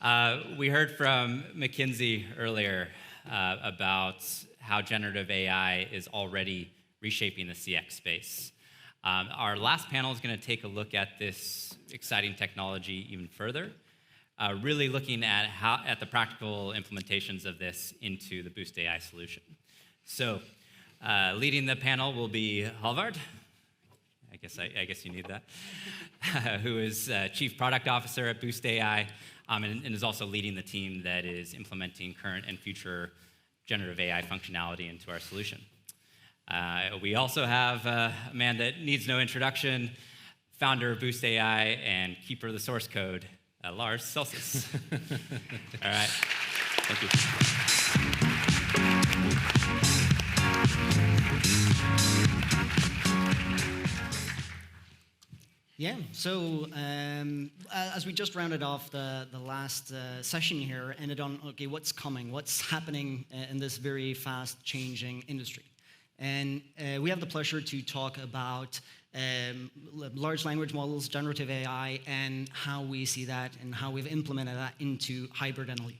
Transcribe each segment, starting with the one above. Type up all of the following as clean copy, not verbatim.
We heard from McKinsey earlier about how generative AI is already reshaping the CX space. Our last panel is going to take a look at this exciting technology even further, really looking at the practical implementations of this into the Boost AI solution. So, leading the panel will be Halvard. I guess you need that. Who is Chief Product Officer at Boost AI, and is also leading the team that is implementing current and future generative AI functionality into our solution. We also have a man that needs no introduction, founder of Boost AI and keeper of the source code, Lars Selsaas. All right, thank you. Yeah, so as we just rounded off the last session here, ended on, okay, what's coming? What's happening in this very fast-changing industry? And we have the pleasure to talk about large language models, generative AI, and how we see that and how we've implemented that into Hybrid NLU.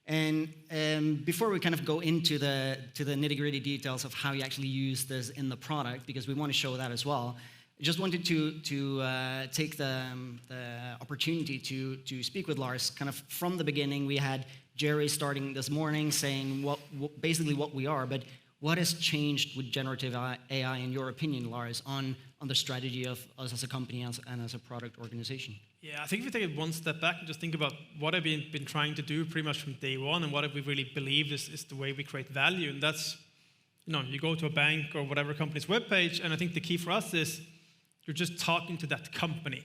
And before we kind of go into the nitty-gritty details of how you actually use this in the product, because we want to show that as well, I just wanted to take the opportunity to speak with Lars. Kind of from the beginning, we had Jerry starting this morning saying basically what we are, but what has changed with generative AI, in your opinion, Lars, on the strategy of us as a company and as a product organization? Yeah, I think if we take it one step back and just think about what I've been trying to do pretty much from day one, and what we really believe is the way we create value, and that's, you go to a bank or whatever company's webpage, and I think the key for us is you're just talking to that company.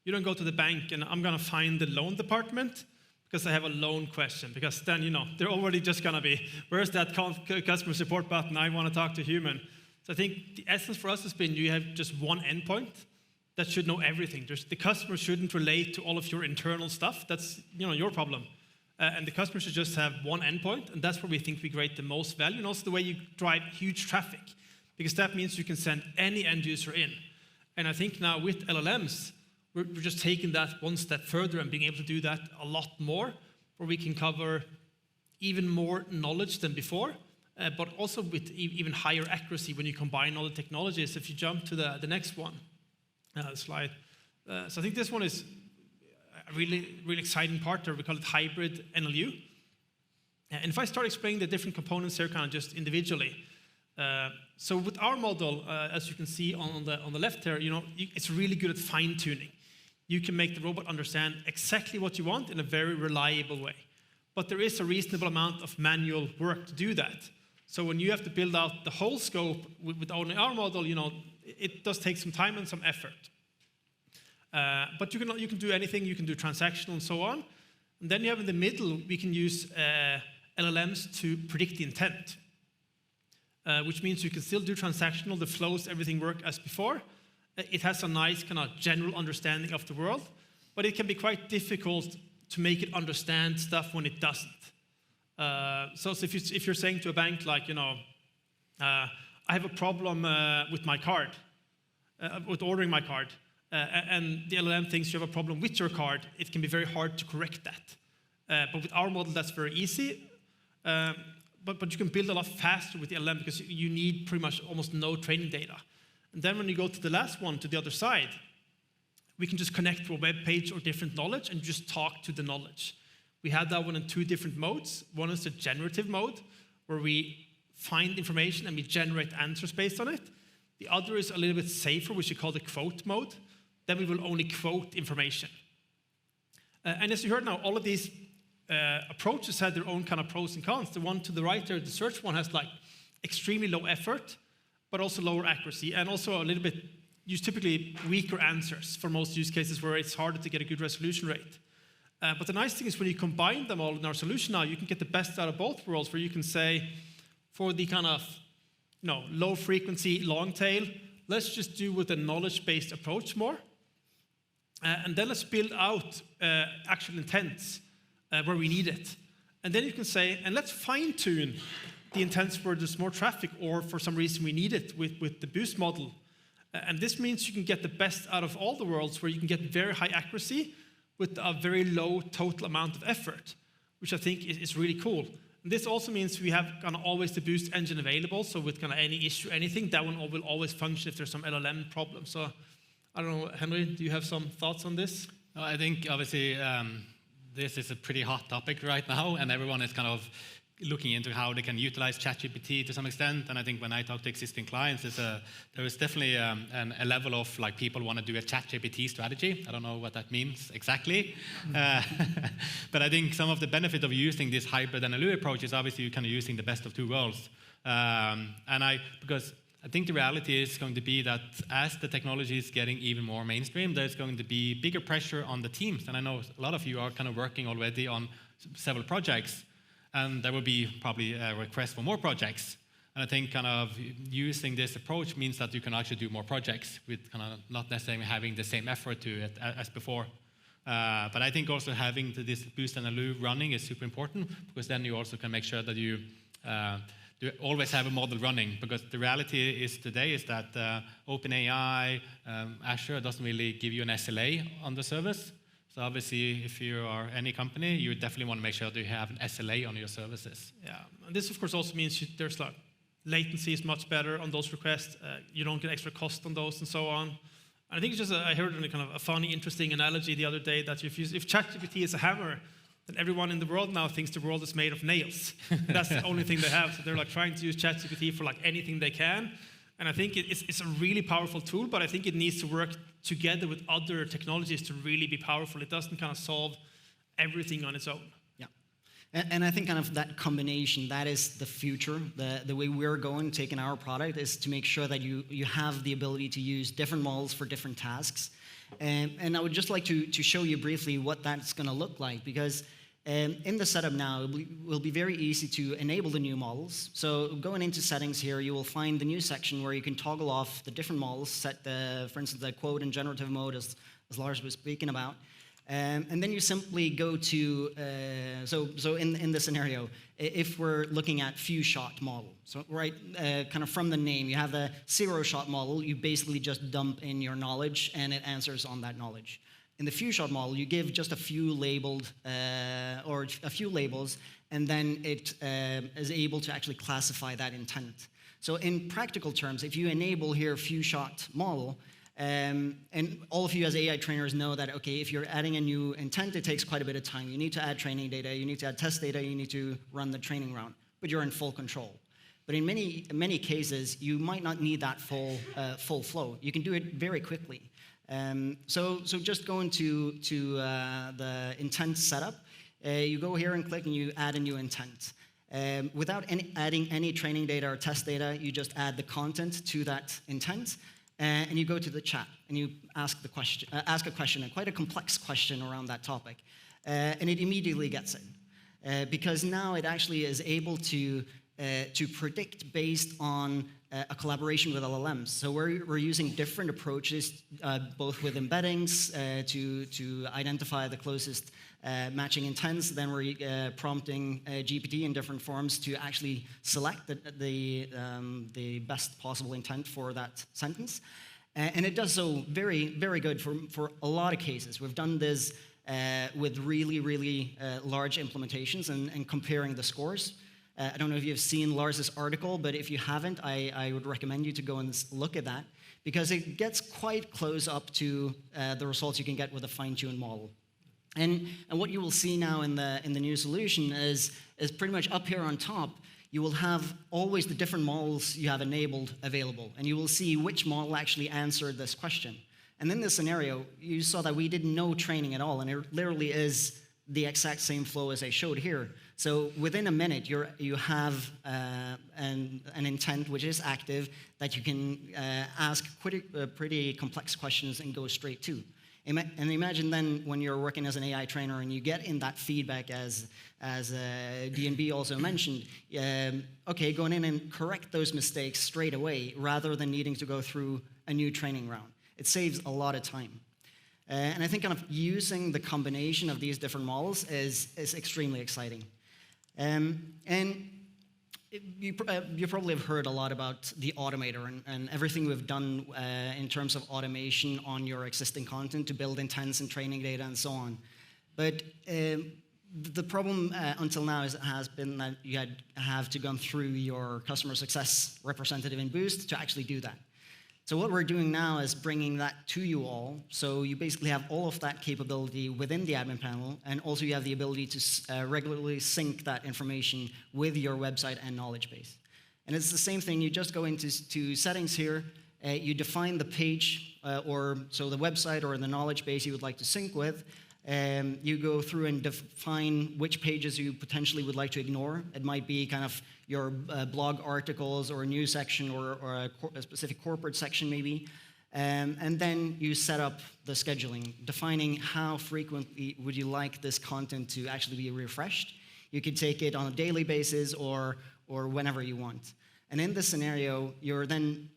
You don't go to the bank and I'm going to find the loan department because I have a loan question, because then, they're already just going to be, where's that customer support button? I want to talk to a human. So I think the essence for us has been you have just one endpoint that should know everything. The customer shouldn't relate to all of your internal stuff. That's your problem. And the customer should just have one endpoint, and that's where we think we create the most value, and also the way you drive huge traffic, because that means you can send any end user in. And I think now with LLMs, we're just taking that one step further and being able to do that a lot more, where we can cover even more knowledge than before, but also with even higher accuracy when you combine all the technologies. If you jump to the next one, slide. So I think this one is a really, really exciting part there. We call it Hybrid NLU. And if I start explaining the different components here kind of just individually, so with our model, as you can see on the left here, it's really good at fine-tuning. You can make the robot understand exactly what you want in a very reliable way. But there is a reasonable amount of manual work to do that. So when you have to build out the whole scope with only our model, it does take some time and some effort. But you can do anything. You can do transactional and so on. And then you have in the middle, we can use LLMs to predict the intent. Which means you can still do transactional, the flows, everything work as before. It has a nice kind of general understanding of the world, but it can be quite difficult to make it understand stuff when it doesn't. So if you're saying to a bank, like, I have a problem with my card, with ordering my card, and the LLM thinks you have a problem with your card, it can be very hard to correct that. But with our model, that's very easy. But you can build a lot faster with the LLM because you need pretty much almost no training data. And then when you go to the last one, to the other side, we can just connect to a web page or different knowledge and just talk to the knowledge. We have that one in two different modes. One is the generative mode, where we find information and we generate answers based on it. The other is a little bit safer, which we call the quote mode. Then we will only quote information. And as you heard now, all of these approaches had their own kind of pros and cons. The one to the right there, the search one, has like extremely low effort, but also lower accuracy, and also a little bit use typically weaker answers for most use cases where it's harder to get a good resolution rate. But the nice thing is when you combine them all in our solution now, you can get the best out of both worlds, where you can say, for the kind of low frequency, long tail, let's just do with a knowledge-based approach more. And then let's build out actual intents where we need it. And then you can say, and let's fine-tune the intents where there's more traffic, or for some reason we need it with the Boost model. And this means you can get the best out of all the worlds, where you can get very high accuracy with a very low total amount of effort, which I think is really cool. And this also means we have kind of always the boost engine available, so with kind of any issue, anything, that one will always function if there's some LLM problem. So I don't know, Henry, do you have some thoughts on this? No, I think obviously this is a pretty hot topic right now, and everyone is kind of looking into how they can utilize ChatGPT to some extent. And I think when I talk to existing clients, there is definitely a level of like people want to do a ChatGPT strategy. I don't know what that means exactly. But I think some of the benefit of using this hybrid NLU approach is obviously you're kind of using the best of two worlds. Because I think the reality is going to be that as the technology is getting even more mainstream, there's going to be bigger pressure on the teams. And I know a lot of you are kind of working already on several projects, and there will be probably a request for more projects. And I think kind of using this approach means that you can actually do more projects with kind of not necessarily having the same effort to it as before. But I think also having this Boost NLU running is super important, because then you also can make sure that you always have a model running. Because the reality is today is that OpenAI, Azure doesn't really give you an SLA on the service. So obviously, if you are any company, you definitely want to make sure that you have an SLA on your services. Yeah, and this of course also means there's like latency is much better on those requests. You don't get extra cost on those and so on. And I think it's just I heard a kind of a funny, interesting analogy the other day that if ChatGPT is a hammer, then everyone in the world now thinks the world is made of nails. That's the only thing they have. So they're like trying to use ChatGPT for like anything they can. And I think it's a really powerful tool, but I think it needs to work together with other technologies to really be powerful. It doesn't kind of solve everything on its own. Yeah. And I think kind of that combination, that is the future. The way we're going, taking our product, is to make sure that you have the ability to use different models for different tasks. And I would just like to show you briefly what that's going to look like, because in the setup now, it will be very easy to enable the new models. So going into settings here, you will find the new section where you can toggle off the different models, set for instance, the quote and generative mode as Lars was speaking about. And then you simply go to, so in this scenario, if we're looking at few-shot model, so right, kind of from the name, you have the zero-shot model, you basically just dump in your knowledge and it answers on that knowledge. In the few-shot model, you give just a few labeled, or a few labels, and then it is able to actually classify that intent. So in practical terms, if you enable here few-shot model, and all of you as AI trainers know that, okay, if you're adding a new intent, it takes quite a bit of time. You need to add training data, you need to add test data, you need to run the training round, but you're in full control. But in many cases, you might not need that full flow. You can do it very quickly. So just going to the intent setup, you go here and click and you add a new intent. Without adding any training data or test data, you just add the content to that intent, and you go to the chat and you ask a question, and quite a complex question around that topic, and it immediately gets it, because now it actually is able to predict based on a collaboration with LLMs. So we're using different approaches, both with embeddings to identify the closest matching intents. Then we're prompting GPT in different forms to actually select the best possible intent for that sentence. And it does so very, very good for a lot of cases. We've done this with really, really large implementations and comparing the scores. I don't know if you've seen Lars's article, but if you haven't, I would recommend you to go and look at that, because it gets quite close up to the results you can get with a fine-tuned model. And what you will see now in the new solution is pretty much up here on top, you will have always the different models you have enabled available, and you will see which model actually answered this question. And in this scenario, you saw that we did no training at all, and it literally is the exact same flow as I showed here. So within a minute, you have an intent which is active that you can ask pretty complex questions and go straight to. And imagine then when you're working as an AI trainer and you get in that feedback, as DNB also mentioned, okay, going in and correct those mistakes straight away rather than needing to go through a new training round. It saves a lot of time. And I think kind of using the combination of these different models is extremely exciting. And You probably have heard a lot about the automator and everything we've done in terms of automation on your existing content to build intents and training data and so on. But the problem until now has been that you have to go through your customer success representative in Boost to actually do that. So what we're doing now is bringing that to you all. So you basically have all of that capability within the admin panel, and also you have the ability to regularly sync that information with your website and knowledge base. And it's the same thing. You just go into settings here. You define the page, so the website or the knowledge base you would like to sync with. You go through and define which pages you potentially would like to ignore. It might be kind of your blog articles or a news section or a specific corporate section maybe. And then you set up the scheduling, defining how frequently would you like this content to actually be refreshed. You could take it on a daily basis or whenever you want. And in this scenario, you're then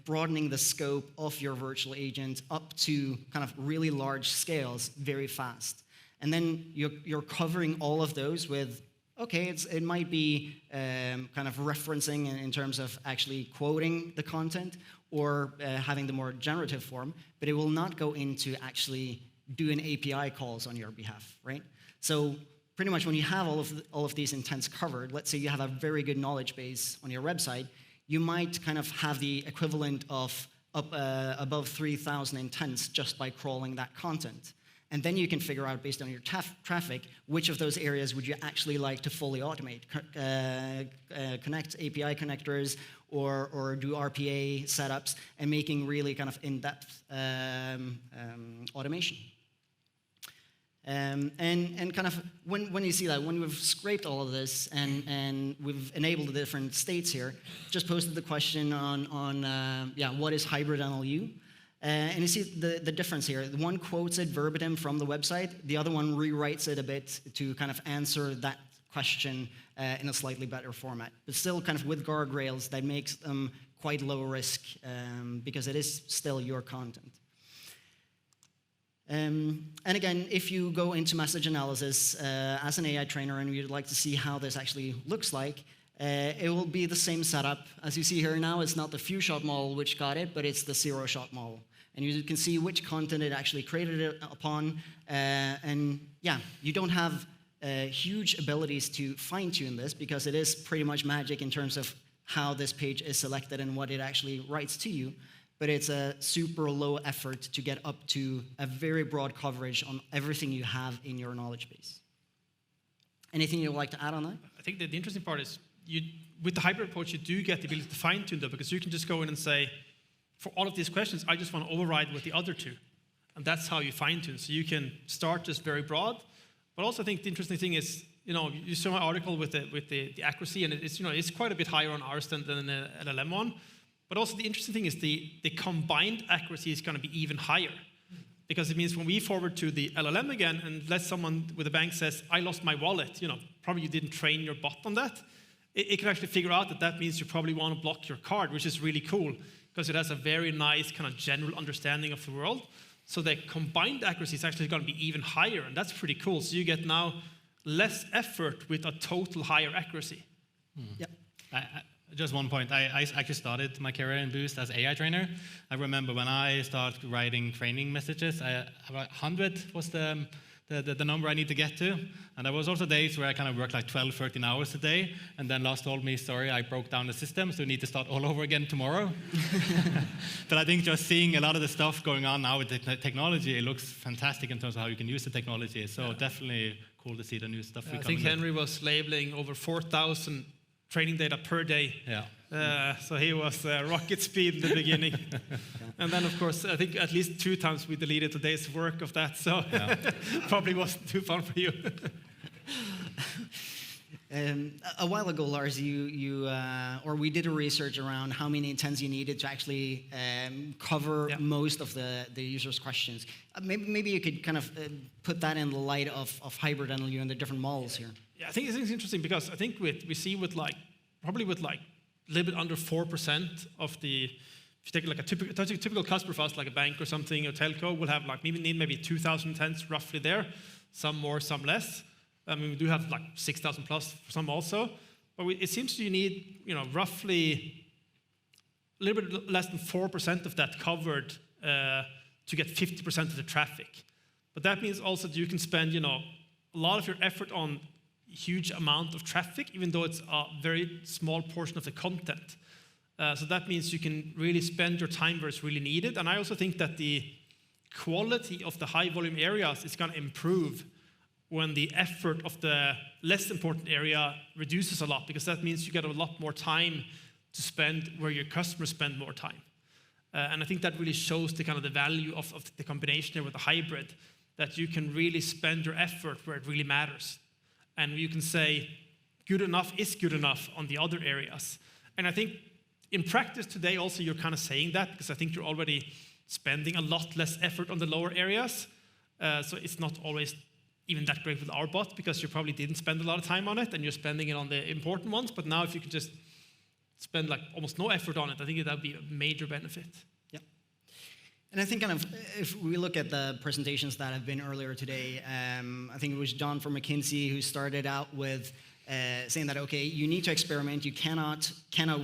broadening the scope of your virtual agent up to kind of really large scales very fast. And then you're covering all of those with, okay, it might be kind of referencing in terms of actually quoting the content or having the more generative form, but it will not go into actually doing API calls on your behalf, right? So pretty much when you have all of these intents covered, let's say you have a very good knowledge base on your website, you might kind of have the equivalent of above 3,000 intents just by crawling that content. And then you can figure out, based on your traffic, which of those areas would you actually like to fully automate, connect API connectors or do RPA setups, and making really kind of in-depth automation. And kind of when you see that, when we've scraped all of this and we've enabled the different states here, just posted the question on what is Hybrid NLU? And you see the difference here. The one quotes it verbatim from the website, the other one rewrites it a bit to kind of answer that question in a slightly better format, but still kind of with guardrails that makes them quite low risk because it is still your content. And again, if you go into message analysis as an AI trainer and you'd like to see how this actually looks like, it will be the same setup. As you see here now, it's not the few-shot model which got it, but it's the zero-shot model. And you can see which content it actually created it upon. And yeah, you don't have huge abilities to fine-tune this because it is pretty much magic in terms of how this page is selected and what it actually writes to you. But it's a super low effort to get up to a very broad coverage on everything you have in your knowledge base. Anything you'd like to add on that? I think that the interesting part is, with the hybrid approach, you do get the ability to fine-tune that, because you can just go in and say, for all of these questions, I just want to override with the other two. And that's how you fine-tune. So you can start just very broad. But also I think the interesting thing is, you saw my article with the accuracy, and it's quite a bit higher on ours than the LLM one. But also the interesting thing is the combined accuracy is going to be even higher. Because it means when we forward to the LLM again, and let someone with a bank says, I lost my wallet, probably you didn't train your bot on that, it can actually figure out that means you probably want to block your card, which is really cool, because it has a very nice kind of general understanding of the world. So the combined accuracy is actually going to be even higher, and that's pretty cool. So you get now less effort with a total higher accuracy. Yep. Just one point. I actually started my career in Boost as AI trainer. I remember when I started writing training messages, about 100 was the number I need to get to. And there was also days where I kind of worked like 12, 13 hours a day. And then Lars told me, sorry, I broke down the system, so we need to start all over again tomorrow. But I think just seeing a lot of the stuff going on now with the technology, it looks fantastic in terms of how you can use the technology. So definitely cool to see the new stuff. I think Henry was labeling over 4,000 training data per day. Yeah. So he was rocket speed in the beginning. And then, of course, I think at least 2 times we deleted a day's work of that. So probably wasn't too fun for you. A while ago, Lars, we did a research around how many intents you needed to actually cover most of the user's questions. Maybe you could kind of put that in the light of Hybrid NLU and the different models here. Yeah, I think it's interesting because I think we see probably with a little bit under 4% of the, if you take like a typical customer for us, like a bank or something, or telco, will have maybe 2,000 intents roughly there, some more, some less. I mean, we do have like 6,000 plus for some also. but it seems you need, roughly a little bit less than 4% of that covered to get 50% of the traffic. But that means also that you can spend, a lot of your effort on huge amount of traffic, even though it's a very small portion of the content. So that means you can really spend your time where it's really needed. And I also think that the quality of the high volume areas is going to improve when the effort of the less important area reduces a lot, because that means you get a lot more time to spend where your customers spend more time. And I think that really shows the kind of the value of the combination here with the hybrid, that you can really spend your effort where it really matters. And you can say, good enough is good enough on the other areas. And I think in practice today also you're kind of saying that, because I think you're already spending a lot less effort on the lower areas. So it's not always even that great with our bot, because you probably didn't spend a lot of time on it and you're spending it on the important ones. But now if you could just spend like almost no effort on it, I think that would be a major benefit. Yeah. And I think kind of if we look at the presentations that have been earlier today, I think it was John from McKinsey who started out with saying that, okay, you need to experiment, you cannot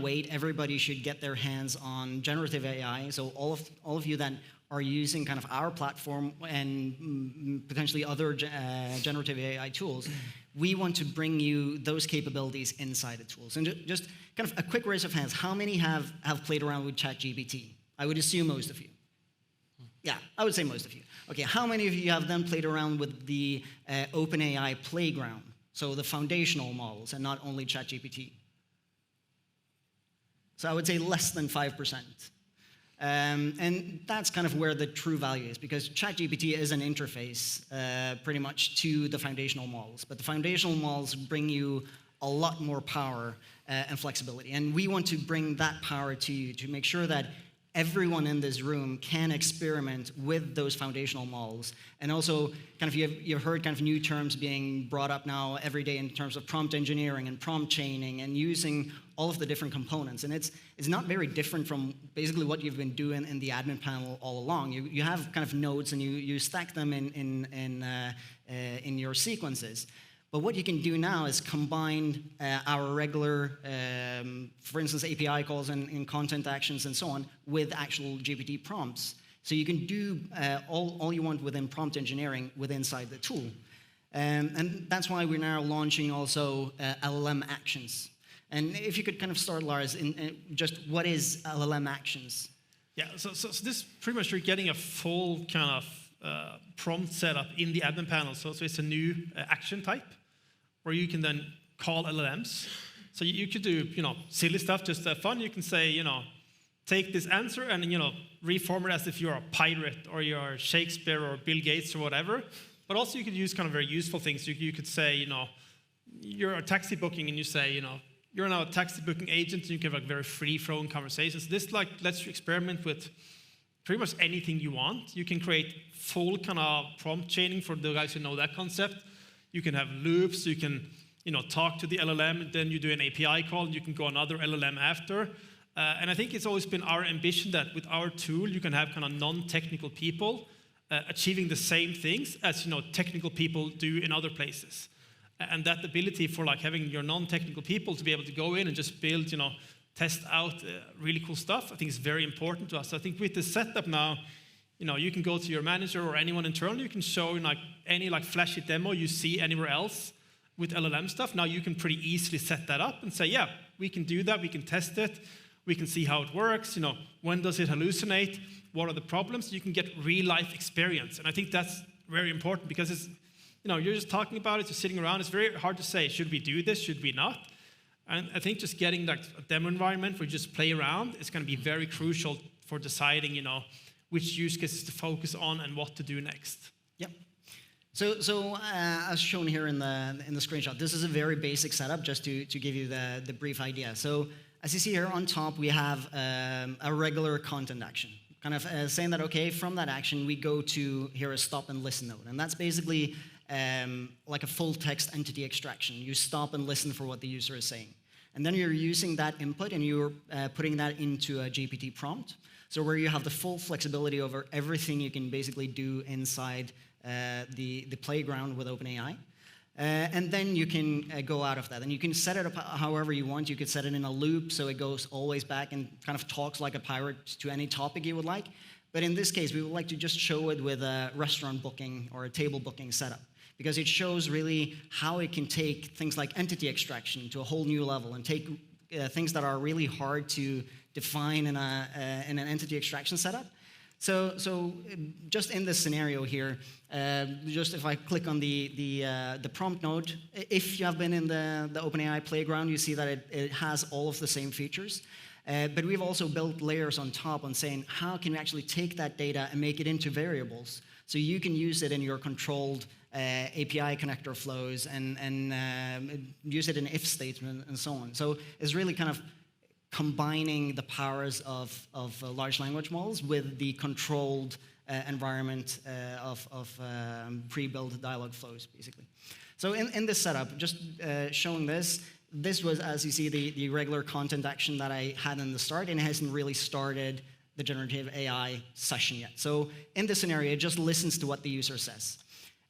wait, everybody should get their hands on generative AI. So all of you that are using kind of our platform and potentially other generative AI tools, we want to bring you those capabilities inside the tools. And just kind of a quick raise of hands, how many have played around with ChatGPT? I would assume most of you. Yeah, I would say most of you. Okay, how many of you have then played around with the OpenAI playground? So the foundational models and not only ChatGPT. So I would say less than 5%. And that's kind of where the true value is, because ChatGPT is an interface pretty much to the foundational models. But the foundational models bring you a lot more power and flexibility. And we want to bring that power to you to make sure that everyone in this room can experiment with those foundational models. And also, kind of you've heard kind of new terms being brought up now every day in terms of prompt engineering and prompt chaining and using all of the different components. And it's not very different from basically what you've been doing in the admin panel all along. You have kind of nodes and you stack them in your sequences. But what you can do now is combine our regular, for instance, API calls and content actions and so on with actual GPT prompts. So you can do all you want within prompt engineering inside the tool. And that's why we're now launching also LLM actions. And if you could kind of start, Lars, in just what is LLM actions? Yeah, so this pretty much you're getting a full kind of prompt setup in the admin panel. So it's a new action type where you can then call LLMs. So you could do, silly stuff, just fun. You can say, take this answer and, reform it as if you're a pirate or you're Shakespeare or Bill Gates or whatever. But also you could use kind of very useful things. You could say, you're a taxi booking and you say, you're now a taxi booking agent and you can have like very free-flowing conversations. This lets you experiment with pretty much anything you want. You can create full kind of prompt chaining for the guys who know that concept. You can have loops, you can talk to the LLM, and then you do an API call, and you can go another LLM after. And I think it's always been our ambition that with our tool, you can have kind of non-technical people achieving the same things as technical people do in other places. And that ability for like having your non-technical people to be able to go in and just build, test out really cool stuff, I think is very important to us. So I think with the setup now, you can go to your manager or anyone internally, you can show like any like flashy demo you see anywhere else with LLM stuff. Now you can pretty easily set that up and say, yeah, we can do that, we can test it, we can see how it works, when does it hallucinate, what are the problems? You can get real life experience. And I think that's very important because it's, you're just talking about it, you're sitting around, it's very hard to say, should we do this, should we not? And I think just getting like a demo environment where you just play around is going to be very crucial for deciding, which use cases to focus on and what to do next. Yep. So as shown here in the screenshot, this is a very basic setup just to give you the brief idea. So as you see here on top, we have a regular content action, kind of saying that, okay, from that action, we go to here a stop and listen node. And that's basically like a full text entity extraction. You stop and listen for what the user is saying. And then you're using that input and you're putting that into a GPT prompt. So where you have the full flexibility over everything you can basically do inside the playground with OpenAI. And then you can go out of that. And you can set it up however you want. You could set it in a loop so it goes always back and kind of talks like a pirate to any topic you would like. But in this case, we would like to just show it with a restaurant booking or a table booking setup, because it shows really how it can take things like entity extraction to a whole new level and take things that are really hard to define in an entity extraction setup. So just in this scenario here, just if I click on the prompt node, if you have been in the OpenAI playground, you see that it has all of the same features. But we've also built layers on top on saying, how can we actually take that data and make it into variables? So you can use it in your controlled API connector flows and use it in if statement and so on. So it's really kind of combining the powers of large language models with the controlled environment of pre-built dialogue flows, basically. So in this setup, just showing this was, as you see, the regular content action that I had in the start, and it hasn't really started the generative AI session yet. So in this scenario, it just listens to what the user says.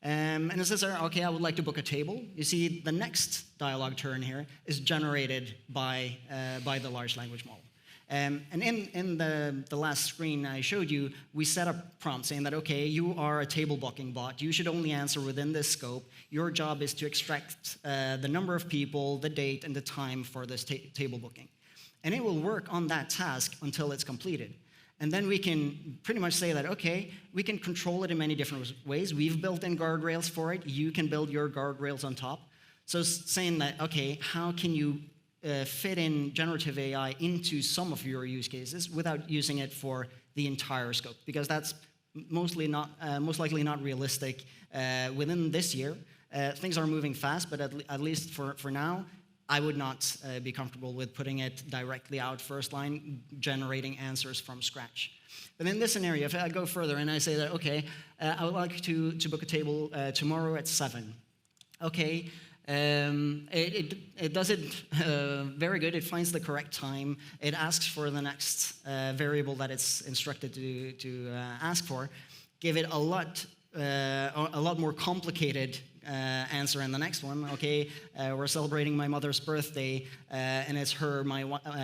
And it says, okay, I would like to book a table. You see the next dialogue turn here is generated by the large language model. And in the last screen I showed you, we set up prompts saying that, okay, you are a table booking bot. You should only answer within this scope. Your job is to extract the number of people, the date, and the time for this table booking. And it will work on that task until it's completed. And then we can pretty much say that, okay, we can control it in many different ways. We've built in guardrails for it. You can build your guardrails on top. So saying that, okay, how can you fit in generative AI into some of your use cases without using it for the entire scope? Because that's most likely not realistic within this year. Things are moving fast, but at least for now, I would not be comfortable with putting it directly out first line, generating answers from scratch. But in this scenario, if I go further and I say that, okay, I would like to book a table tomorrow at 7. Okay, it does it very good. It finds the correct time. It asks for the next variable that it's instructed to ask for. Give it a lot more complicated answer in the next one. Okay, we're celebrating my mother's birthday, and it's her, my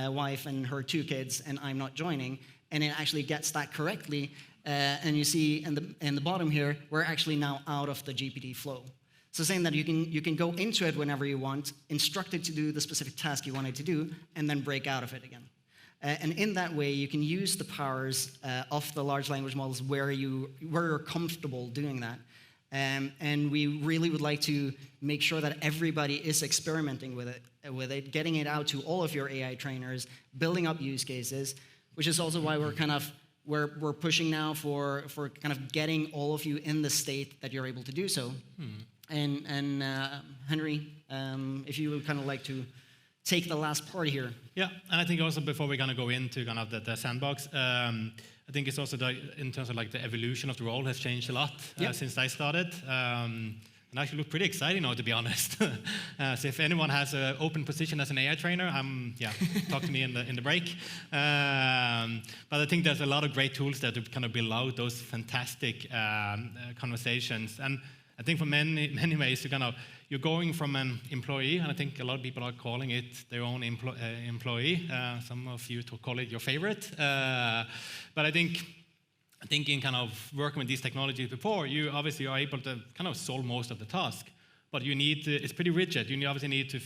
wife, and her 2 kids, and I'm not joining. And it actually gets that correctly. And you see in the bottom here, we're actually now out of the GPT flow. So saying that you can go into it whenever you want, instruct it to do the specific task you want it to do, and then break out of it again. And in that way, you can use the powers of the large language models where you're comfortable doing that. And we really would like to make sure that everybody is experimenting with it, getting it out to all of your AI trainers, building up use cases, which is also why we're pushing now for kind of getting all of you in the state that you're able to do so. And Henry, if you would kind of like to take the last part here. Yeah, and I think also before we're going to go into kind of the sandbox, I think it's also in terms of like the evolution of the role has changed a lot since I started. And actually look pretty exciting now, to be honest. So if anyone has an open position as an AI trainer, talk to me in the break. But I think there's a lot of great tools there to kind of build out those fantastic conversations. And I think for many ways, you're going from an employee, and I think a lot of people are calling it their own employee. Some of you call it your favorite. But I think in kind of working with these technologies before, you obviously are able to kind of solve most of the task. But you need to, it's pretty rigid. You obviously need to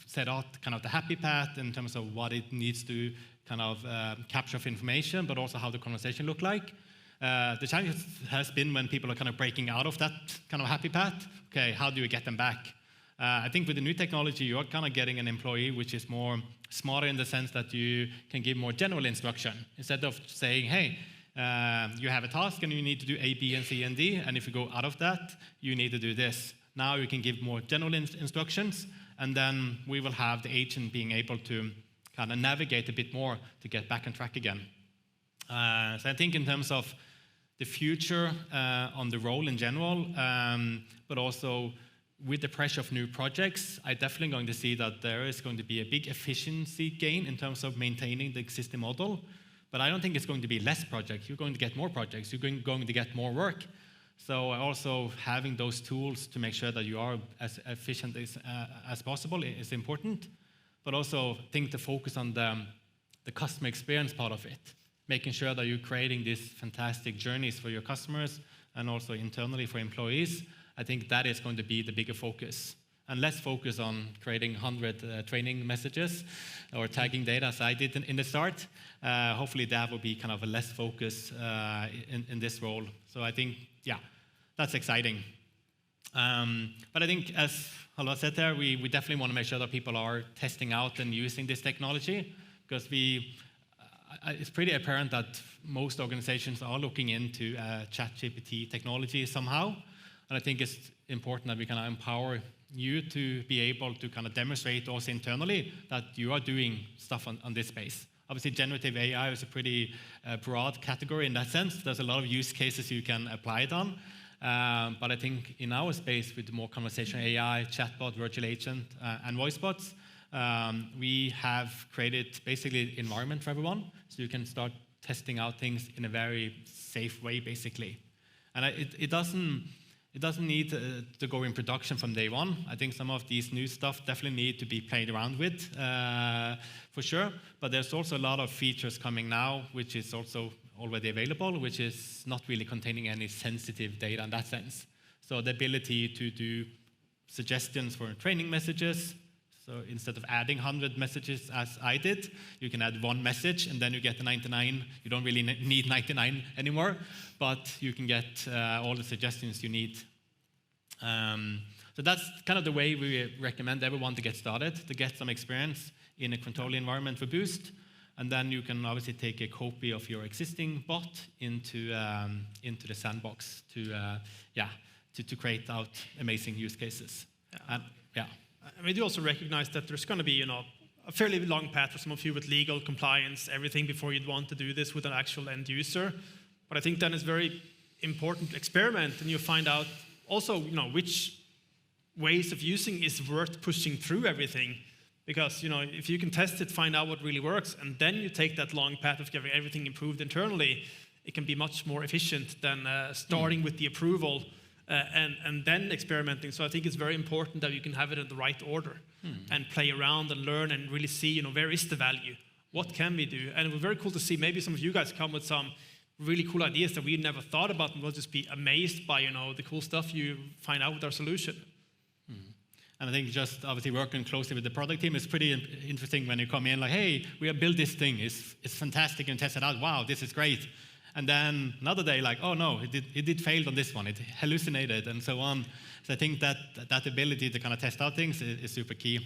set out kind of the happy path in terms of what it needs to kind of capture of information, but also how the conversation look like. The challenge has been when people are kind of breaking out of that kind of happy path. Okay, how do you get them back? I think with the new technology, you're kind of getting an employee which is more smarter in the sense that you can give more general instruction. Instead of saying, hey, you have a task and you need to do A, B, and C, and D, and if you go out of that, you need to do this. Now you can give more general instructions, and then we will have the agent being able to kind of navigate a bit more to get back on track again. So I think in terms of the future on the role in general, but also with the pressure of new projects, I'm definitely going to see that there is going to be a big efficiency gain in terms of maintaining the existing model. But I don't think it's going to be less projects. You're going to get more projects. You're going to get more work. So also having those tools to make sure that you are as efficient as possible is important, but also think to focus on the customer experience part of it, making sure that you're creating these fantastic journeys for your customers and also internally for employees. I think that is going to be the bigger focus. And less focus on creating 100 training messages or tagging data as I did in the start. Hopefully that will be kind of a less focus in this role. So I think, yeah, that's exciting. But I think as Halvard said there, we definitely want to make sure that people are testing out and using this technology, because it's pretty apparent that most organizations are looking into ChatGPT technology somehow. And I think it's important that we kind of empower you to be able to kind of demonstrate also internally that you are doing stuff on this space. Obviously, generative AI is a pretty broad category in that sense. There's a lot of use cases you can apply it on. But I think in our space, with more conversational AI, chatbot, virtual agent, and voice bots, we have created basically environment for everyone, so you can start testing out things in a very safe way, basically. And it doesn't need to go in production from day one. I think some of these new stuff definitely need to be played around with, for sure. But there's also a lot of features coming now, which is also already available, which is not really containing any sensitive data in that sense. So the ability to do suggestions for training messages. So instead of adding 100 messages as I did, you can add one message and then you get the 99. You don't really need 99 anymore, but you can get all the suggestions you need. So that's kind of the way we recommend everyone to get started, to get some experience in a control environment for Boost. And then you can obviously take a copy of your existing bot into the sandbox to create out amazing use cases. And we do also recognize that there's going to be, a fairly long path for some of you with legal compliance, everything before you'd want to do this with an actual end user. But I think then it's very important to experiment, and you find out also, which ways of using is worth pushing through everything. Because, if you can test it, find out what really works, and then you take that long path of getting everything improved internally, it can be much more efficient than starting with the approval and then experimenting. So I think it's very important that you can have it in the right order and play around and learn and really see, where is the value? What can we do? And it was very cool to see maybe some of you guys come with some really cool ideas that we never thought about, and we'll just be amazed by, the cool stuff you find out with our solution. And I think just obviously working closely with the product team is pretty interesting when you come in like, hey, we have built this thing. It's fantastic, and test it out. Wow, this is great. And then another day, like, oh no, it did fail on this one. It hallucinated and so on. So I think that ability to kind of test out things is super key.